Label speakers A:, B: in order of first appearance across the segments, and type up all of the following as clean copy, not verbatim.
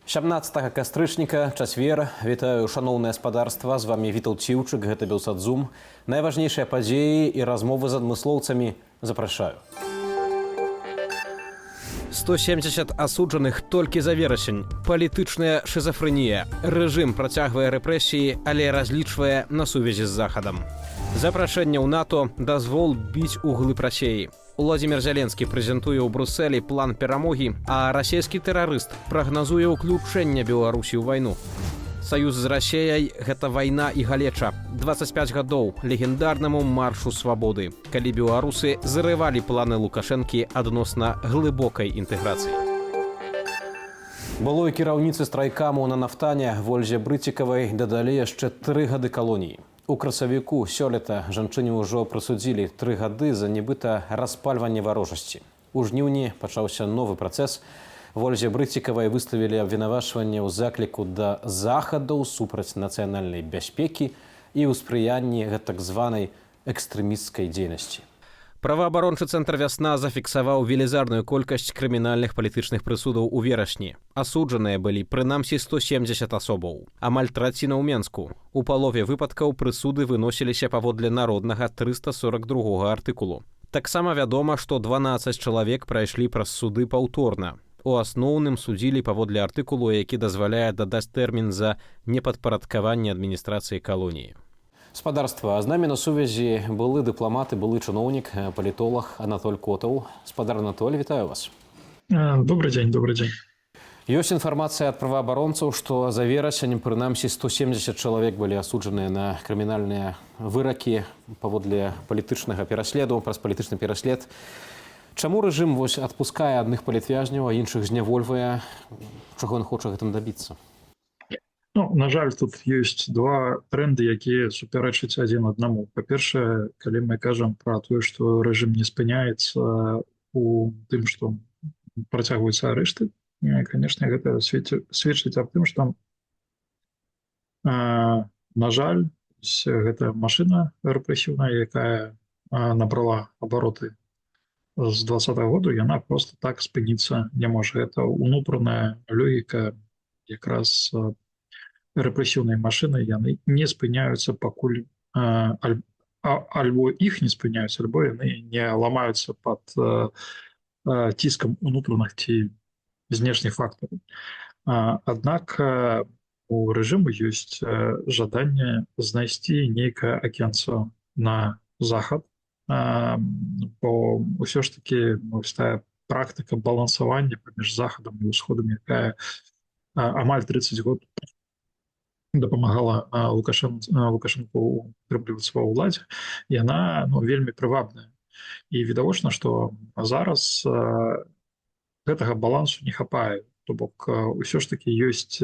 A: 17 кастрычніка, чацвер. Вітаю, шаноўнае спадарства. З вами Вітаўт Ціўчык, гэта Белсадзум. Найважнейшыя падзеі і размовы з адмыслоўцамі запрашаю. 170 асуджаных толькі за верасень. Палітычная шизафрэнія. Рэжым працягвае рэпрэсіі, але разлічвае на сувязі з Захадам. Запрашэнне ў НАТО, дазвол біць углы Расіі. Уладзімір Зеленскі прэзентуе ў Брусэлі план перамогі, а расійскі тэрарыст прагназуе ўключэнне Беларусі ў вайну. Саюз з Расіяй – гэта вайна і галеча. 25 гадоў легендарнаму маршу свабоды, калі беларусы зарывалі планы Лукашэнкі адносна глыбокай інтэграцыі. Былой кіраўніцы страйкаму на нафтане Вользе Брыцікавай дадалі яшчэ 3 гады калоніі. У красавіку сёлета жанчыне ўжо прысудзілі 3 гады за нібыта распальванне варожасці. У жніўні пачаўся новы працэс. Вользе Брыцікавай выставілі абвінавачванне ў закліку да захадаў супраць нацыянальнай бяспекі і ў спрыянні гэтак званай экстрэмісцкай дзейнасці. Праваабарончы цэнтр «Вясна» зафіксаваў велізарную колькасць крымінальных палітычных прысудаў у верасні. Асуджаныя былі прынамсі 170 асобаў. Амаль траціна ў Менску. У палове выпадкаў прысуды выносіліся паводле народнага 342 артыкулу. Таксама вядома, што 12 чалавек прайшлі праз суды паўторна. У асноўным судзілі паводле артыкулу, які дазваляе дадаць тэрмін за непадпарадкаванне адміністрацыі калоніі. Спадарства, з намі на сувязі былы дыпламат і былы чыноўнік, палітолог Анатоль Котаў. Спадар Анатоль, вітаю вас.
B: Добрый день, добрый день.
A: Ёсць інфармацыя ад праваабаронцаў, што за верасень прынамсі 170 чалавек былі асуджаныя на крымінальныя выракі паводле палітычнага пераследу, праз палітычны пераслед. Чаму рэжым адпускае адных палітвязняў, а іншых знявольвае? Чаго ён хоча гэтым дабіцца?
B: На жаль, тут ёсць два тренды, якія супярэчаць адзін аднаму. Па-першае, калі мы кажам пра тое, што рэжым не спыняецца у тым, што працягваюцца арышты, канешне, гэта сведчыць аб тым, што, на жаль, гэта машына рэпрэсіўная, якая набрала абароты з 2020 году, яна проста так спыніцца не можа. Гэта ўнутраная логіка якраз рэпрэсіўнай машыны, яны не спыняюцца пакуль альбо іх не спыняюцца, альбо яны не ламаюцца пад ціскам унутраных ці знешніх фактараў. Аднак у рэжыму ёсць жаданне знайсці нейкае акенца на захад, бо ўсё ж такі тая практыка балансавання паміж захадам і ўсходам, якая амаль 30 год дапамагала Лукашэнку утрымлівацца ва ўладзе, яна вельмі прывабная. І відавочна, што зараз гэтага балансу не хапае. То бок усё ж такі ёсць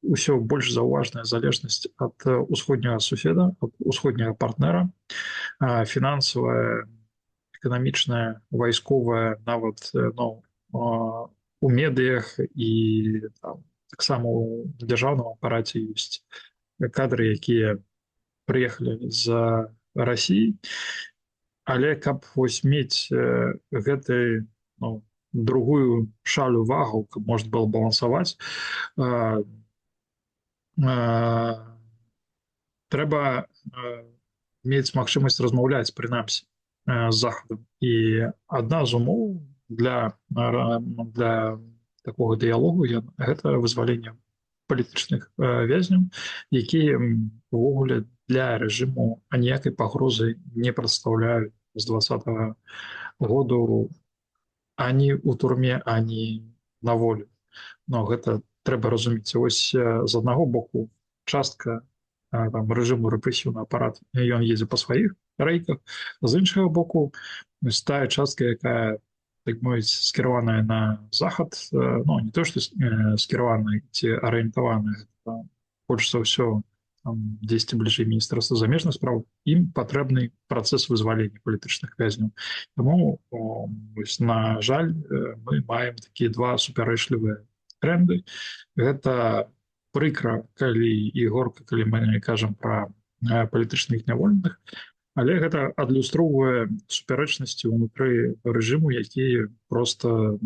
B: усё больш заўважная залежнасць ад усходняга суседа, ад усходняга партнера, фінансавая, эканамічная, вайсковая, нават у медыях і таксама у дзяржаўным апараце ёсць кадры, якія прыехалі з Расіі. Але каб мець гэты другую шалю вагу, каб можна было балансаваць, трэба мець магчымасць размаўляць прынамсі з захадам. І адна з умоў для такога дыялогу гэта вызваленне палітычных вязняў, якія увогуле для рэжыму аніякай пагрозы не прадстаўляюць з 2020 году ані ў турме, ані на волі. Но гэта трэба разумець. Вось з аднаго боку частка рэжыму рэпрэсіўны апарат, ён едзе па сваіх рэйках, з іншага боку тая частка, якая так мовіць, скіраваная на захад, не то, што скіраваная ці арыентаваная, больш за ўсё дзесьці бліжэй міністэрства замежных спраў, ім патрэбны працэс вызвалення палітычных вязняў. Таму, на жаль, мы маем такія два супярэчлівыя тренды. Гэта прыкра, калі і горка, калі мы кажам пра палітычных нявольных, але гэта адлюстроўвае супярэчнасці ўнутры рэжыму, якія проста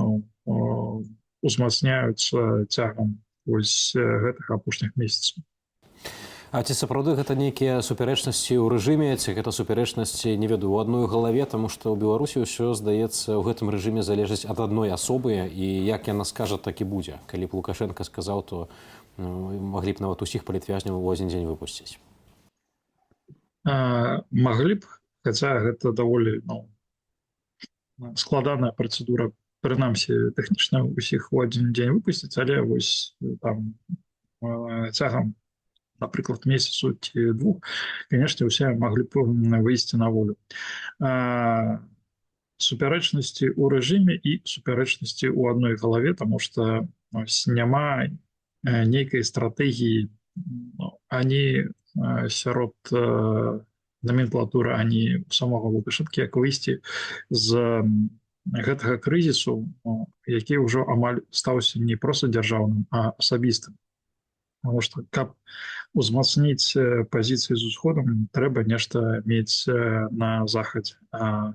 B: узмацняюцца цягам вось гэтых апошніх месяцаў.
A: А ці сапраўды гэта нейкія супярэчнасці ў рэжыме, ці гэта супярэчнасці, не ведаю, у адной галаве, таму што ў Беларусі ўсё, здаецца, ў гэтым рэжыме залежыць ад адной асобы, і як яна скажа, так і будзе. Калі б Лукашенка сказаў, то маглі б нават усіх палітвязняў у адзін дзень выпусціць.
B: Маглі б, хаця гэта даволі складаная працэдура, прынамсі тэхнічна ўсіх у адзін дзень выпусціць, але вось там цягам, напрыклад, месяцу ці двух, канешне, усе маглі б выйсці на волю. Супярэчнасці ў рэжыме і супярэчнасці ў адной галаве, таму што няма нейкай стратэгіі ані сярод номенклатуры, ані самога Лукашэнкі, як выйсці з гэтага крызісу, які ўжо амаль стаўся не проста дзяржаўным, а асабістым. Потому что, каб узмацніць пазіцыі з усходам, трэба нешта мець на захадзе. А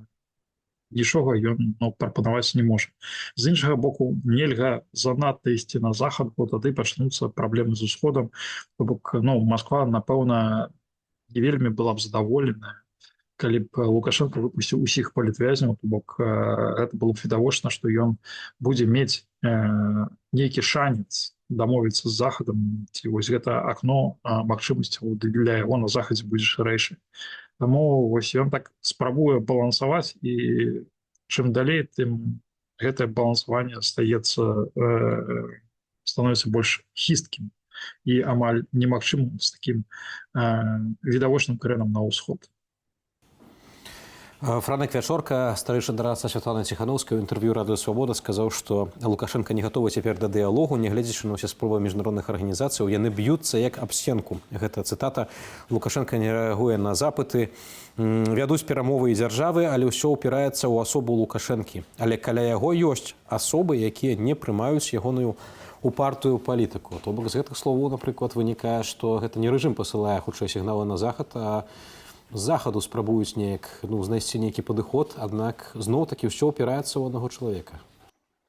B: нічога ён прапанаваць не можа. З іншага боку, нельга занадта ісці на захад, бо тады пачнуцца праблемы з усходам. То бок, Масква, напэўна, не вельмі была б задаволеная, калі б Лукашенко выпусціў усіх палітвязняў, то бок гэта было б відавочна, што ён будзе мець нейкі шанец дамовіцца з захадам, ці вось гэта акно магчымасцяў для яго на захадзе будзе шырэйшы. Таму вось ён так спрабуе балансаваць, і чым далей, тым гэтае балансаванне становіцца больш хісткім і амаль немагчымым з такім відавочным крэнам на ўсход.
A: Франак Вячорка, старэйшы дарадца Святланы Ціханаўскай, у інтэрв'ю Радыё Свабода сказаў, што Лукашенка не гатовы цяпер да дыялогу, нягледзячы на ўсе спробы міжнародных арганізацыяў, яны б'юцца як аб сценку. Гэта цытата. Лукашенка не рэагуе на запыты, вядуць перамовы і дзяржавы, але ўсё ўпіраецца ў асобу Лукашэнкі. Але каля яго ёсць асобы, якія не прымаюць ягоную упартую палітыку. То бок з гэтых словаў, напрыклад, вынікае, што гэта не рэжым пасылае хутчэй сігналы на захад, а з захаду спрабуюць неяк знайсці нейкі падыход, аднак зноў-такі ўсё ўпіраецца ў аднаго чалавека.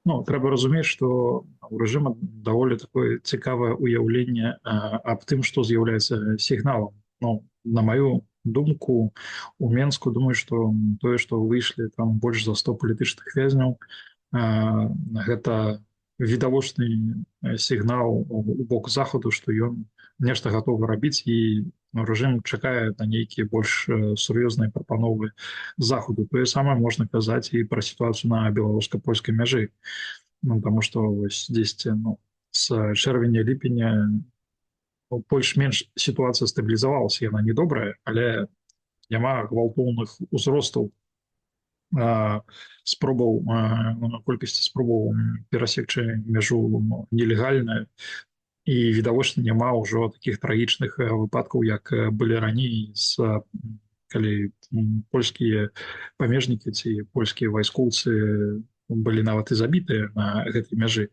B: Трэба разумець, што у рэжыма даволі такое цікавае ўяўленне аб тым, што з'яўляецца сігналам. На маю думку, у Менску, думаю, што тое, што выйшлі там больш за 100 палітычных вязняў, гэта відавочны сігнал у бок захаду, што ён нешта гатовы рабіць, і рэжым чакае на нейкія больш сур'ёзныя прапановы захаду. Тое самае можна казаць і пра сітуацыю на беларуска-польскай мяжы. Таму што вось дзесьці з чэрвеня-ліпеня больш-менш сітуацыя стабілізавалася, яна не добрая, але няма гвалтоўных узростаў спробаў, колькасці спробаў перасекчы мяжу нелегальна, і відавочна няма ўжо такіх трагічных выпадкаў, як былі раней, калі польскія памежнікі ці польскія вайскоўцы былі нават і забітыя на гэтай мяжы.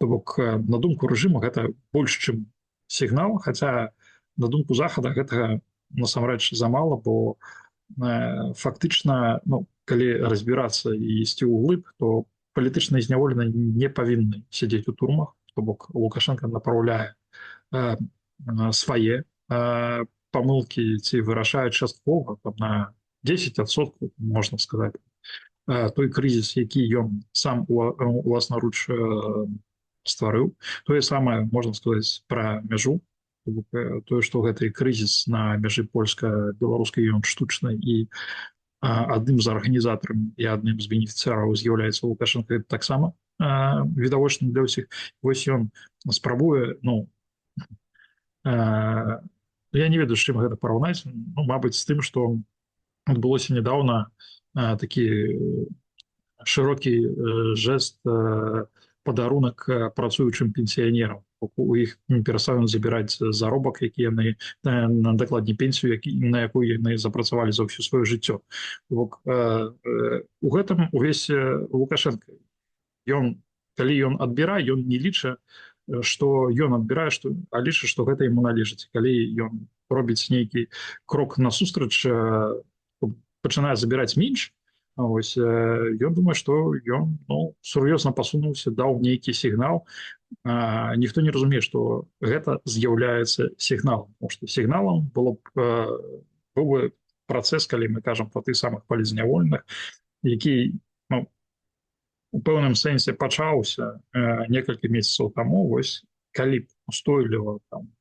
B: То бок, на думку рэжыму, гэта больш, чым сігнал, хаця на думку захада гэтага насамрэч замала, бо фактычна, калі разбірацца і ісці ўглыб, то палітычныя зняволеныя не павінны сядзець у турмах. То бок, Лукашенко направляе свае памылкі ці вырашае часткова, на 10%, можна сказаць, той крызіс, які ён сам уласнаруч стварыў. Тое самае можна сказаць пра мяжу. Тое, што гэты крызіс на мяжы польска-беларускай, ён штучны, і адным з арганізатараў і адным з бенефіцыяраў з'яўляецца Лукашенко, таксама відавочным для ўсіх. Вось ён спрабуе, я не ведаю, з чым гэта параўнаць, мабыць, з тым, што адбылося нядаўна такі шырокі жэст, падарунак працуючым пенсіянерам. У іх пераставлена забіраць заробак, які яны, дакладней пенсію, на якую яны запрацавалі за ўсё сваё жыццё. У гэтым увесь Лукашенко. Калі ён адбірае, ён не ліча, што ён адбірае, а ліча, што гэта яму належыць. Калі ён робіць нейкі крок насустрач, пачынае забіраць менш, ён думае, што ён сур'ёзна пасунуўся, даў нейкі сігнал, ніхто не разумее, што гэта з'яўляецца сігналам, потому што сігналам быў бы працэс, калі мы кажам про тых самых палізнявольных, які, ну, у пэўным сэнсе пачаўся некалькі месяцаў таму, вось калі б устойліва там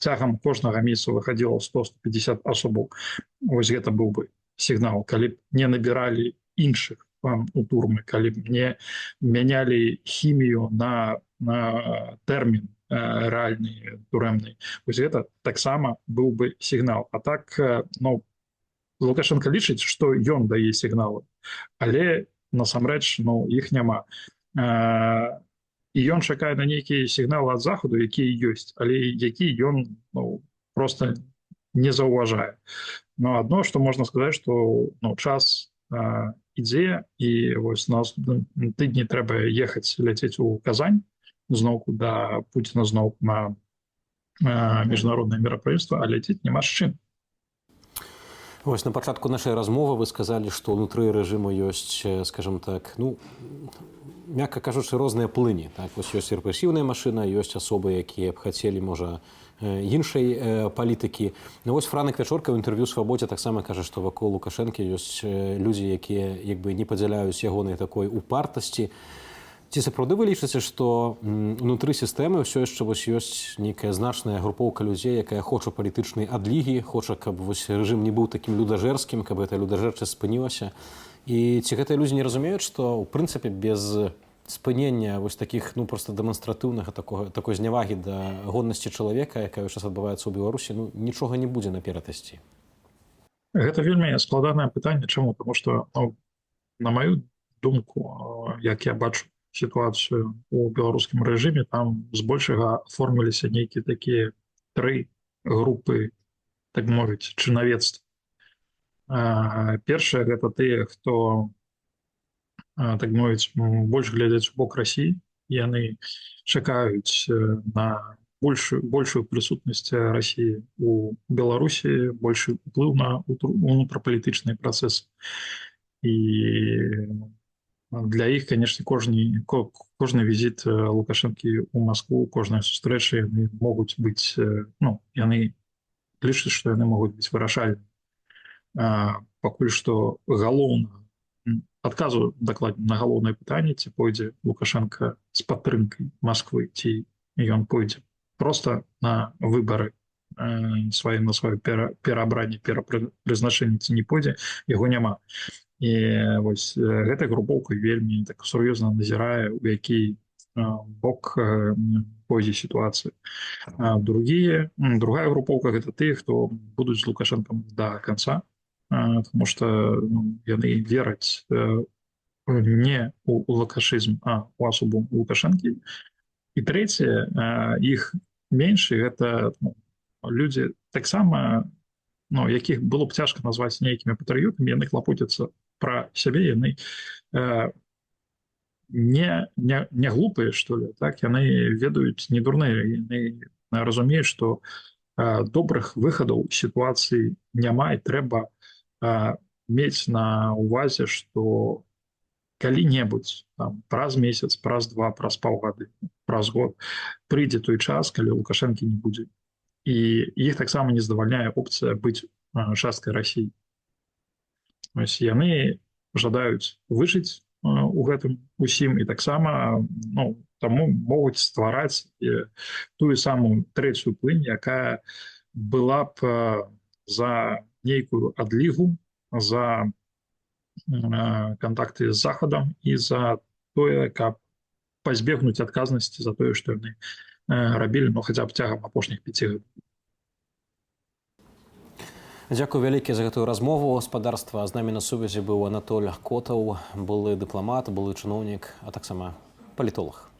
B: цягам кожнага месяца выхадзіла 100-150 асобаў, вось гэта быў бы сігнал, калі б не набіралі іншых у турмы, калі б не мянялі хімію на тэрмін рэальны турэмны, вось гэта таксама быў бы сігнал. А так, ну, Лукашенко лічыць, што ён дае сігналы, але насамрэч, ну, іх няма. І ён чакае на нейкія сігналы ад захаду, якія ёсць, але які ён, ну, просто не заўважае. Но адно, што можна сказаць, што, ну, час ідзе, і вось на тыдні трэба ехаць, ляцець у Казань зноўку да Пуціна, зноўку на міжнароднае мерапрыемства, а ляцець няма з чым.
A: Вось на пачатку нашай размовы вы сказалі, што ўнутры рэжыму ёсць, скажем так, ну, мякка кажучы, розныя плыні. Так? Вось ёсць рэпрэсіўная машына, ёсць асобы, якія б хацелі, можа, іншай палітыкі. Ну, вось Франак Вячорка ў інтэрв'ю «Свабодзе» таксама кажа, што вакол Лукашэнкі ёсць людзі, якія як бы не падзяляюць ягонай такой упартасці. Ці сапраўды вы лічыце, што ўнутры сістэмы ўсё яшчэ вось ёсць нейкая значная групоўка людзей, якая хоча палітычнай адлігі, хоча, каб вось рэжым не быў такім людажэрскім, каб гэта людажэрчасць спынілася. І ці гэтыя людзі не разумеюць, што ў прынцыпе без спынення вось такіх, ну, проста дэманстратыўнага такой знявагі да годнасці чалавека, якая зараз адбываецца ў Беларусі, ну, нічога не будзе наперад ісці?
B: Гэта вельмі складанае пытанне. Чаму? Таму што, ну, на маю думку, як я бачу сітуацыю у беларускім рэжыме, там збольшага аформіліся нейкія такія тры групы, так мовіць, чынавецтва. Першае, гэта тыя, хто, так мовіць, больш глядзяць у бок Расіі, яны чакаюць на большую прысутнасць Расіі у Беларусі, большы ўплыў на унутрапалітычныя працэсы. І для іх, канешне, кожны візіт Лукашэнкі ў Маскву, кожная сустрэча, яны могуць быць, ну, яны лічаць, што яны могуць быць вырашальнымі. Пакуль што галоўна, адказу дакладна на галоўнае пытанне, ці пойдзе Лукашенко з падтрымкай Масквы, ці ён пойдзе проста на выбары на сваё пераабранне, перапрызначэнне, ці не пойдзе, яго няма. І вось гэта групоўка вельмі так сур'ёзна назірае, у які бок пойдзе сітуацыя. Другая групоўка, гэта тыя, хто будуць з Лукашэнкам да канца, потому што, ну, яны вераць не у лукашызм, а у асобу Лукашэнкі. І трэцяе, іх менш, гэта, ну, людзі таксама, ну, якіх было б цяжка назваць нейкімі патрыётамі, яны клапоцяцца пра сябе, яны не глупыя, што ли, так? Яны ведаюць не дурныя, яны разумеюць, што добрых выхадаў сітуацыі няма, і трэба мець на ўвазе, што калі-небудзь, там, праз месяц, праз два, праз паўгады, праз год прыйдзе той час, калі Лукашэнкі не будзе. І іх таксама не задавальняе опцыя быць часткай Расіі. Ось яны жадаюць выжыць у гэтым усім, і таксама, ну, таму могуць ствараць тую самую трэцюю плынь, якая была б за нейкую адлігу, за кантакты з захадам і за тое, каб пазбегнуць адказнасці за тое, што яны рабілі, ну, хаця б цягам апошніх 5 гадоў.
A: Дзякую вялікі за гэтую размову. Гаспадарства, з намі на сувязі быў Анатоль Котаў, былы дыпламат, былы чыноўнік, а таксама палітолог.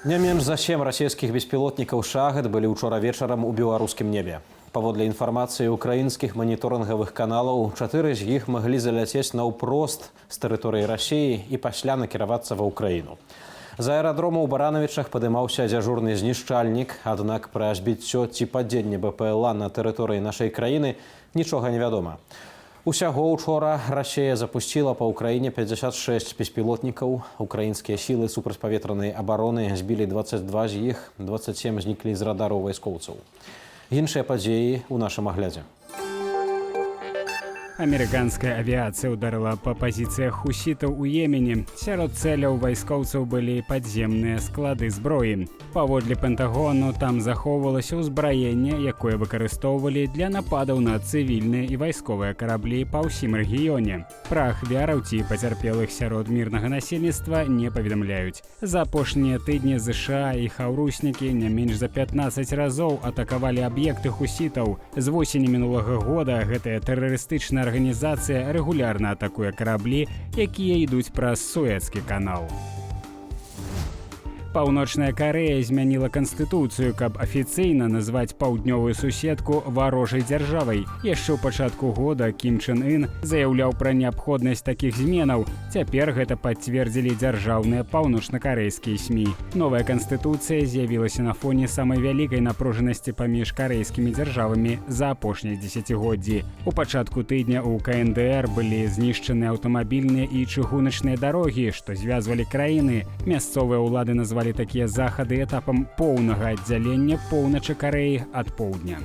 A: Не менш за 7 расійскіх беспілотнікаў «Шахед» былі ўчора вечарам у беларускім небе. Паводле інфармацыі украінскіх маніторынгавых каналаў, 4 з іх маглі заляцець наўпрост з тэрыторыі Расіі і пасля накіравацца ва ўкраіну. З аэрадрома ў Баранавічах падымаўся дзяжурны знішчальнік, аднак пра збіццё ці падзенне БПЛА на тэрыторыі нашай краіны нічога не вядома. Усяго учора Расія запусціла па ўкраіне 56 беспілотнікаў. Украінскія сілы супрацьпаветранай абароны збілі 22 з іх, 27 зніклі з радараў вайскоўцаў. Іншыя падзеі ў нашым аглядзе.
C: Амерыканская авіацыя ударила па пазіцыях хусітаў у Йемене. Сярод цэляў вайскоўцаў былі падземныя склады зброі. Паводле Пентагону, там захоўвалася ўзбраенне, якое выкарыстоўвалі для нападаў на цывільныя і вайсковыя караблі па ўсім рэгіёне. Пра ахвяраў ці пацярпелых сярод мірнага насельніцтва не паведамляюць. За апошнія тыдні ЗША і хаўруснікі не менш за 15 разоў атакавалі аб'екты хусітаў. З восені мінулага года гэтая тэрарыстычная арганізацыя рэгулярна атакуе караблі, якія ідуць праз Суэцкі канал. Паўночная Карэя змяніла канстытуцыю, каб афіцыйна назваць паўднёвую суседку варожай дзяржавай. Яшчэ ў пачатку года Кім Чен Ын заяўляў пра неабходнасць такіх зменаў. Цяпер гэта пацвердзілі дзяржаўныя паўночна-карэйскія СМІ. Новая канстытуцыя з'явілася на фоне самай вялікай напружанасці паміж карэйскімі дзяржавамі за апошнія дзесяцігоддзі. У пачатку тыдня ў КНДР былі знішчаны аўтамабільныя і чыгуначныя дарогі, што звязвалі краіны. Мясцовыя ўлады назвалі такія захады этапам поўнага аддзялення поўначы Карэі ад поўдня.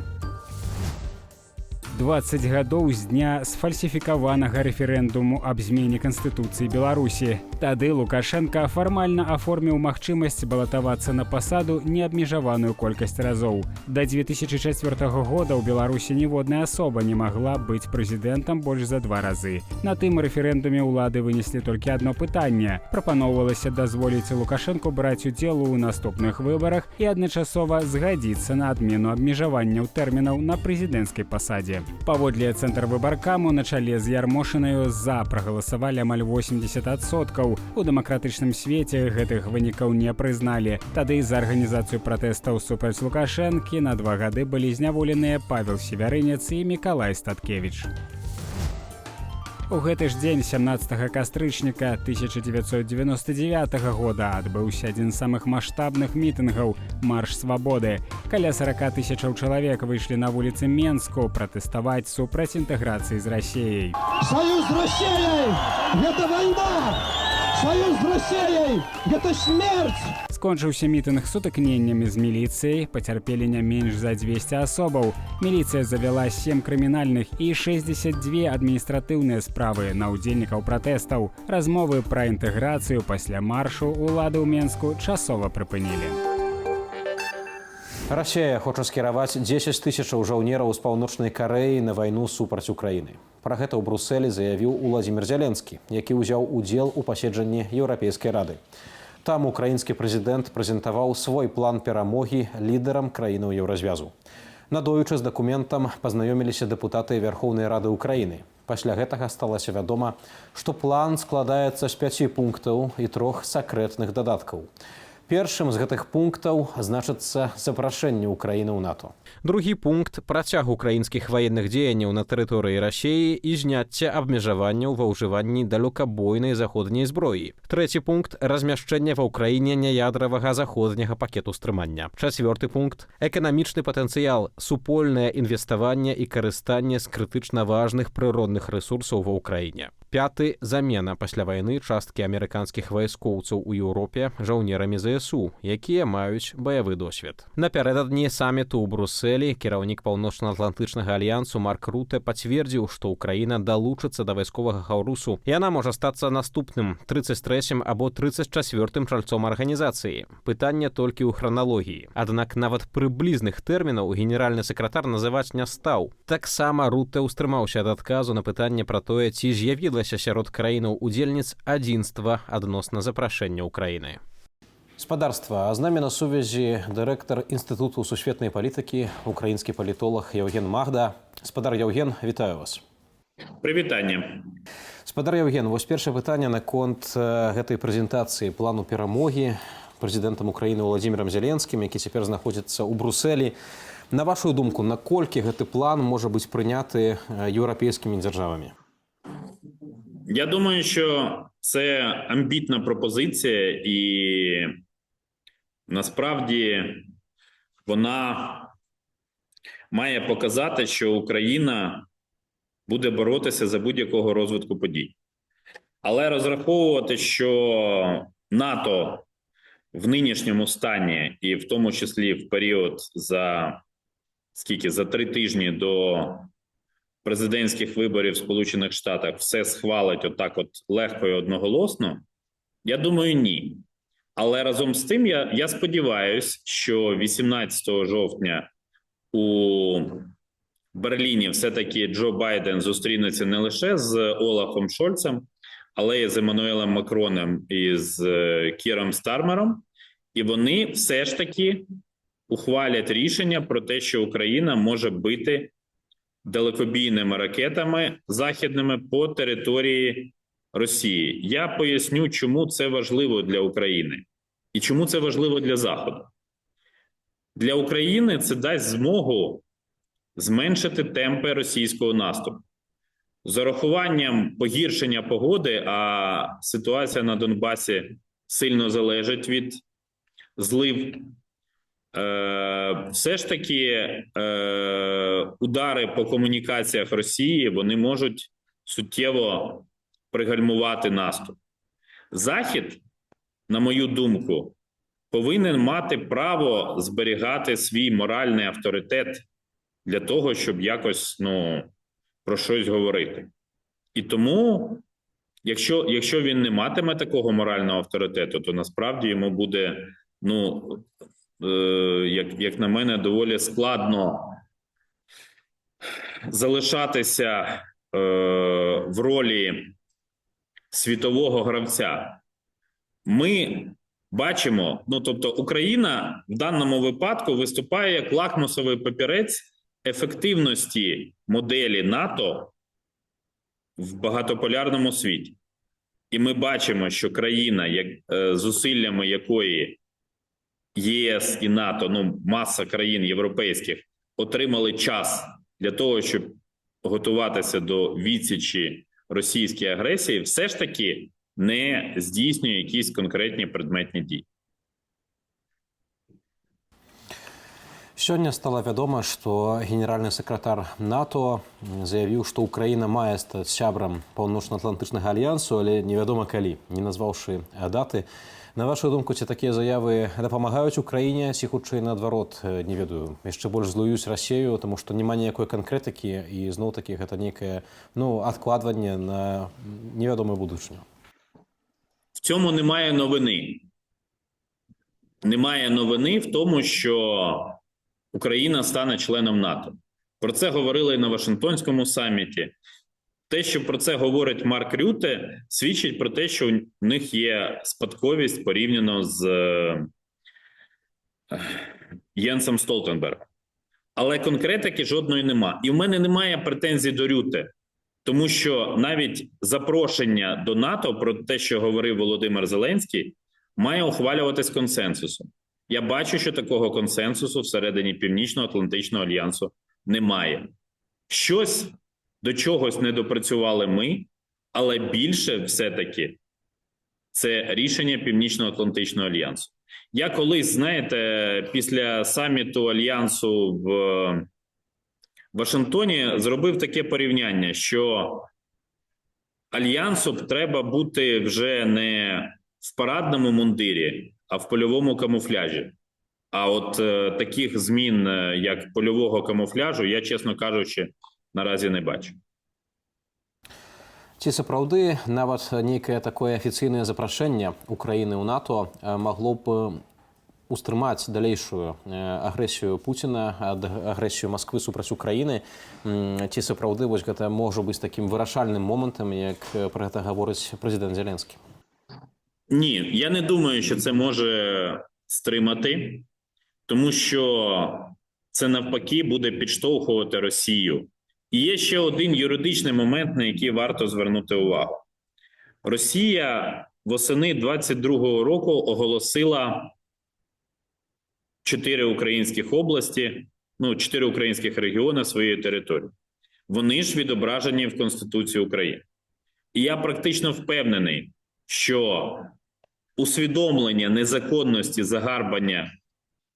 C: 20 гадоў з дня сфальсіфікаванага рэферэндуму аб змене Канстытуцыі Беларусі. Тады Лукашенка фармальна аформіў магчымасць балатавацца на пасаду неабмежаваную колькасць разоў. Да 2004 года ў Беларусі ніводная асоба не магла быць прэзідэнтам больш за 2 разы. На тым рэферэндуме ўлады вынеслі толькі адно пытанне. Прапаноўвалася дазволіць Лукашенку браць удзел у наступных выбарах і адначасова згадзіцца на адмену абмежаванняў тэрмінаў на прэзідэнцкай пасадзе. Паводле цэнтрвыбаркаму на чале з Ярмошынаю за прагаласавалі амаль 80%. У дэмакратычным свеце гэтых вынікаў не прызналі. Тады за арганізацыю пратэстаў супраць Лукашэнкі на 2 гады былі зняволеныя Павел Севярынец і Мікалай Статкевіч. У гэты ж дзень, 17 кастрычніка 1999 года, адбыўся адзін з самых маштабных мітынгаў – Марш свабоды. Каля 40 тысячаў чалавек выйшлі на вуліцы Менску пратэставаць супраць інтэграцыі з Расіяй.
D: Союз з Расіяй – гэта вайна! Союз з Расіяй – гэта смерць!
C: Скончыўся мітынг сутыкненнямі з міліцыяй, пацярпелі не менш за 200 асобаў. Міліцыя завяла 7 крымінальных і 62 адміністратыўныя справы на ўдзельнікаў пратэстаў. Размовы пра інтэграцыю пасля маршу ўлады ў Менску часова прыпынілі.
A: Расія хоча скіраваць 10 тысячаў жаўнераў з паўночнай Карэі на вайну супраць Украіны. Пра гэта ў Брусэлі заявіў Уладзімір Зяленскі, які ўзяў удзел у паседжанні Еўрапейскай рады. Там украінскі прэзідэнт прэзентаваў свой план перамогі лідарам краінаў Еўразвязу. Надоючы з дакументам пазнаёміліся дэпутаты Вярхоўнай рады ўкраіны. Пасля гэтага сталася вядома, што план складаецца з 5 пунктаў і 3 сакрэтных дадаткаў. Першым з гэтых пунктаў значыцца запрашэнне ўкраіны ў НАТО. Другі пункт – працяг украінскіх ваенных дзеянняў на тэрыторыі Расіі і зняцце абмежаванняў ва ўжыванні далёкабойнай заходняй зброі. Трэці пункт – размяшчэнне ва ўкраіне няядравага заходняга пакету стрымання. Чацвёрты пункт – эканамічны патэнцыял, супольнае інвеставанне і карыстанне з крытычна важных прыродных рэсурсаў ва ўкраіне. Пяты – замена пасля вайны часткі амерыканскіх вайскоўцаў у Еўропе жаўнерамі ЗСУ, якія маюць баявы досвед. Напярэдадні саміту ў Брусэлі кіраўнік Паўночна-Атлантычнага альянсу Марк Руте пацвердзіў, што ўкраіна далучыцца да вайсковага хаўрусу. Яна можа стацца наступным 33-м або 34-м чальцом арганізацыі. Пытанне толькі ў храналогіі. Аднак нават прыблізных тэрмінаў генеральны сакратар называць не стаў. Таксама Руте ўстрымаўся ад адказу на пытанне пра тое, ці з'явілася сярод краінаў удзельніц адзінства адносна запрашэння ўкраіны. Спадарства, а з намі на сувязі дырэктар Інстытуту сусветнай палітыкі, украінскі палітолог Яўген Магда. Спадар Яўген, вітаю вас.
E: Прывітанне.
A: Спадар Яўген, вось першае пытанне наконт гэтай прэзентацыі плану перамогі прэзідэнтам Украіны Уладзімірам Зяленскім, які цяпер знаходзіцца ў Брусэлі. На вашу думку, наколькі гэты план можа быць прыняты еўрапейскімі дзяржавамі?
E: Я думаю, що це амбітна пропозиція і насправді вона має показати, що Україна буде боротися за будь-якого розвитку подій. Але розраховувати, що НАТО в нинішньому стані, і в тому числі в період за 3 тижні до президентських виборів в Сполучених Штатах все схвалить отак от легко і одноголосно, я думаю, ні. Але разом з тим я сподіваюся, що 18 жовтня у Берліні все-таки Джо Байден зустрінеться не лише з Олафом Шольцем, але й з Еммануелем Макроном і з Кіром Стармером, і вони все ж таки ухвалять рішення про те, що Україна може бити далекобійними ракетами західними по території Росії. Я поясню, чому це важливо для України і чому це важливо для Заходу. Для України це дасть змогу зменшити темпи російського наступу. З урахуванням погіршення погоди, а ситуація на Донбасі сильно залежить від злив, все ж таки удари по комунікаціях Росії, вони можуть суттєво пригальмувати наступ. Захід, на мою думку, повинен мати право зберігати свій моральний авторитет для того, щоб якось, про щось говорити. І тому, якщо він не матиме такого морального авторитету, то насправді йому буде, як на мене, доволі складно залишатися в ролі світового гравця. Ми бачимо, тобто Україна в даному випадку виступає як лакмусовий папірець ефективності моделі НАТО в багатополярному світі. І ми бачимо, що країна, зусиллями якої ЄС і НАТО, маса країн європейських, отримали час для того, щоб готуватися до відсічі російській агресії, все ж таки не здійснює якісь конкретні предметні дії.
A: Сёння стала вядома, што генеральны сакратар НАТО заявіў, што Украіна мае стаць сябрам Паўночна-Атлантычнага альянсу, але невядома калі, не назваўшы даты. На вашу думку, ці такія заявы дапамагаюць Украіне, ці хутчэй наадварот, не ведаю, яшчэ больш злуюць Расію, таму што няма ніякой канкрэтыкі і зноў-такі гэта нейкае адкладванне на невядомую будучыню.
E: В цьому немає новини. Немає новини в тому, що Україна стане членом НАТО. Про це говорили і на Вашингтонському саміті. Те, що про це говорить Марк Рютте, свідчить про те, що у них є спадковість порівняно з Єнсом Столтенбергом. Але конкретики жодної нема. І в мене немає претензій до Рютте, тому що навіть запрошення до НАТО про те, що говорив Володимир Зеленський, має ухвалюватись консенсусом. Я бачу, що такого консенсусу всередині Північно-Атлантичного альянсу немає. Щось до чогось не допрацювали ми, але більше все-таки це рішення Північно-Атлантичного альянсу. Я колись, знаєте, після саміту альянсу в Вашингтоні зробив таке порівняння, що альянсу треба бути вже не в парадному мундирі, а в польовому камуфляжі. А от таких змін, як польового камуфляжу, я, чесно кажучи, наразі не бачу.
A: Ці сапраўды нават нейкае такое афіцыйнае запрашэнне Украіны ў НАТО магло б устрымаць далейшую агрэсію Пуціна, агрэсію Масквы супраць Украіны. Ці сапраўды вось гэта можа быць такім вырашальным момантам, як пра гэта гаворыць прэзідэнт Зеленскі?
E: Ні, я не думаю, що це може стримати, тому що це навпаки буде підштовхувати Росію. І є ще один юридичний момент, на який варто звернути увагу. Росія восени 22-го року оголосила 4 українських області, 4 українських регіони своєї території. Вони ж відображені в Конституції України. І я практично впевнений, що усвідомлення незаконності загарбання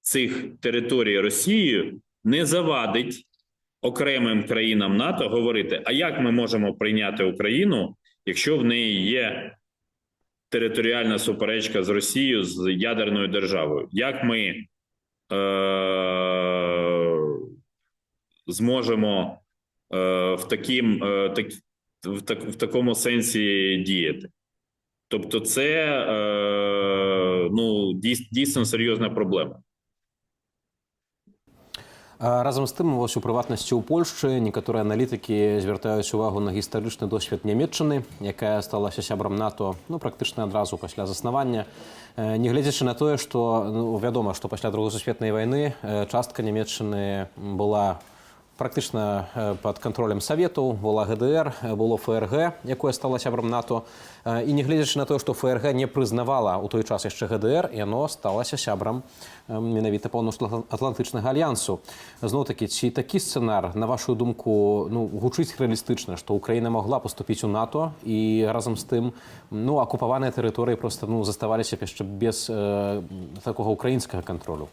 E: цих територій Росією не завадить окремим країнам НАТО говорити, а як ми можемо прийняти Україну, якщо в неї є територіальна суперечка з Росією, з ядерною державою? Як ми зможемо в такому сенсі діяти? Тобто це дійсно серйозна проблема.
A: Разам з тым, вось у прыватнасці ў Польшчы некаторыя аналітыкі звяртаюць увагу на гістарычны досвед Нямецчыны, якая сталася сябрам НАТО практычна адразу пасля заснавання. Нягледзячы на тое, што вядома, што пасля Другой сусветнай вайны частка Нямецчыны была практычна пад кантролем Саветаў, была ГДР, было ФРГ, якое стала сябрам НАТО. І нягледзячы на тое, што ФРГ не прызнавала ў той час яшчэ ГДР, яно сталася сябрам менавіта Паўночна-Атлантычнага альянсу. Зноў-такі, ці такі сцэнар, на вашу думку, гучыць рэалістычна, што Украіна могла паступіць у НАТО і разам з тым акупаваныя тэрыторыі проста заставаліся яшчэ без такога украінскага кантролю?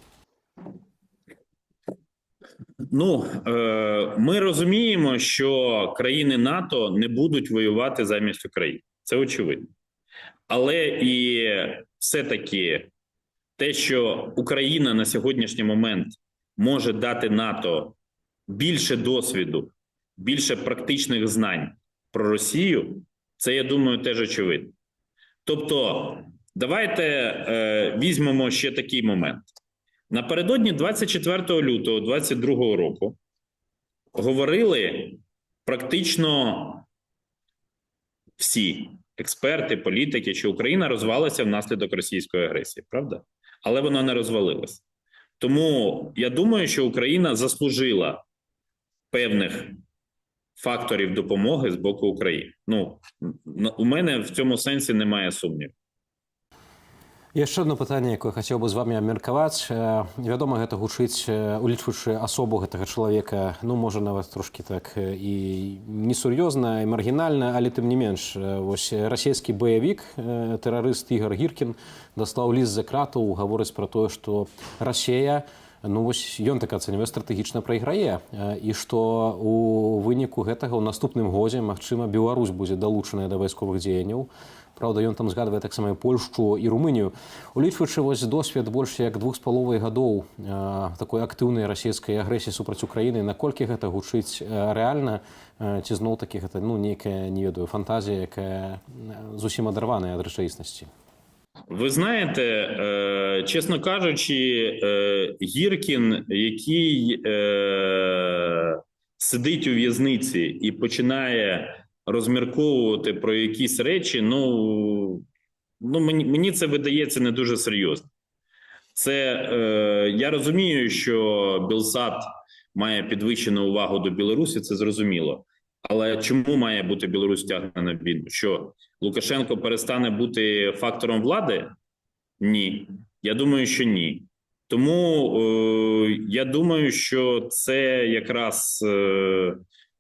E: Ми розуміємо, що країни НАТО не будуть воювати замість України. Це очевидно. Але і все-таки те, що Україна на сьогоднішній момент може дати НАТО більше досвіду, більше практичних знань про Росію, це, я думаю, теж очевидно. Тобто, давайте візьмемо ще такий момент. Напередодні 24 лютого 2022 року говорили практично всі експерти, політики, що Україна розвалиться внаслідок російської агресії, правда? Але вона не розвалилась. Тому я думаю, що Україна заслужила певних факторів допомоги з боку України. У мене в цьому сенсі немає сумнівів.
A: Яшчэ одно пытанне, якое хацеў бы з вами абмеркаваць. Вядома, гэта гучыць, улічваючы асобу гэтага чалавека, можа нават трошкі так і несур'ёзна, і маргінальна, але тым не менш, вось расійскі баявік, тэрарыст Ігор Гіркін даслаў ліст за кратаў, гаворыць пра тое, што Расія, ён так ацэньвае, стратэгічна прайграе, і што у выніку гэтага ў наступным годзе, магчыма, Беларусь будзе далучаная да вайсковых дзеянняў. Праўда, ён там згадвае таксама і Польшчу і Румынію. Улічваючы вось досвед больш як 2,5 гадоў такой актыўнай расійскай агрэсіі супраць Украіны, наколькі гэта гучыць рэальна, ці зноў-такі гэта нейкая, не ведаю, фантазія, якая зусім адарваная ад рэчаіснасці?
E: Ви знаєте, чесно кажучи, Гіркін, який сидить у в'язниці і починає розмірковувати про якісь речі, мені це видається не дуже серйозно. Я розумію, що Білсат має підвищену увагу до Білорусі, це зрозуміло. Але чому має бути Білорусь втягнена на війну? Що, Лукашенко перестане бути фактором влади? Ні. Я думаю, що ні. Тому я думаю, що це якраз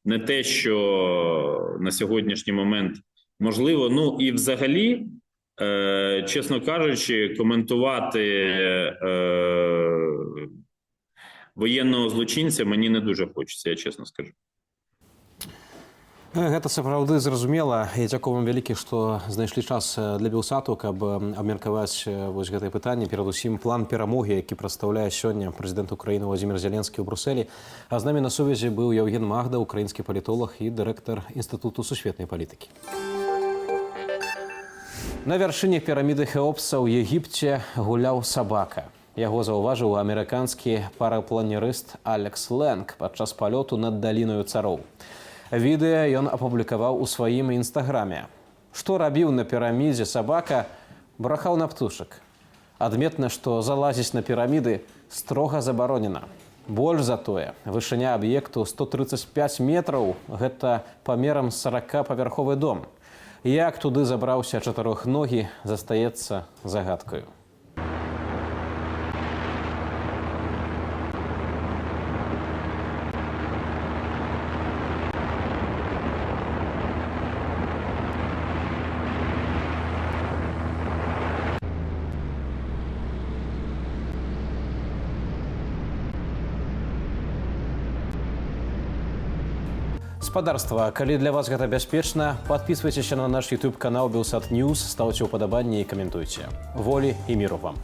E: не те, що на сьогоднішній момент можливо. І взагалі, чесно кажучи, коментувати воєнного злочинця мені не дуже хочеться, я чесно скажу.
A: Гэта сапраўды зразумела. І дзякую вам вялікі, што знайшлі час для Белсату, каб абмеркаваць вось гэтае пытанне. Перадусім, план перамогі, які прадстаўляе сёння прэзідэнт Украіны Владзімір Зеленскі ў Брусэлі. А з намі на сувязі быў Яўген Магда, украінскі палітолог і дырэктар Інстытуту сусветнай палітыкі. На вяршыні піраміды Хеопса ў Егіпце гуляў сабака. Яго заўважыў амерыканскі парапланерыст Алекс Лэнг падчас палёту над далінаю цароў. Відэа ён апублікаваў у сваім інстаграме. Што рабіў на пірамідзе сабака, брахаў на птушак. Адметна, што залазіць на піраміды строга забаронена. Больш за тое, вышыня аб'екту 135 метраў – гэта памерам 40-павярховы дом. Як туды забраўся чатырохногі, застаецца загадкаю. Спадарства, калі для вас гэта бяспечна, подписывайтеся на наш YouTube канал Белсат News, ставьте уподобання и комментуйте. Воли и миру вам!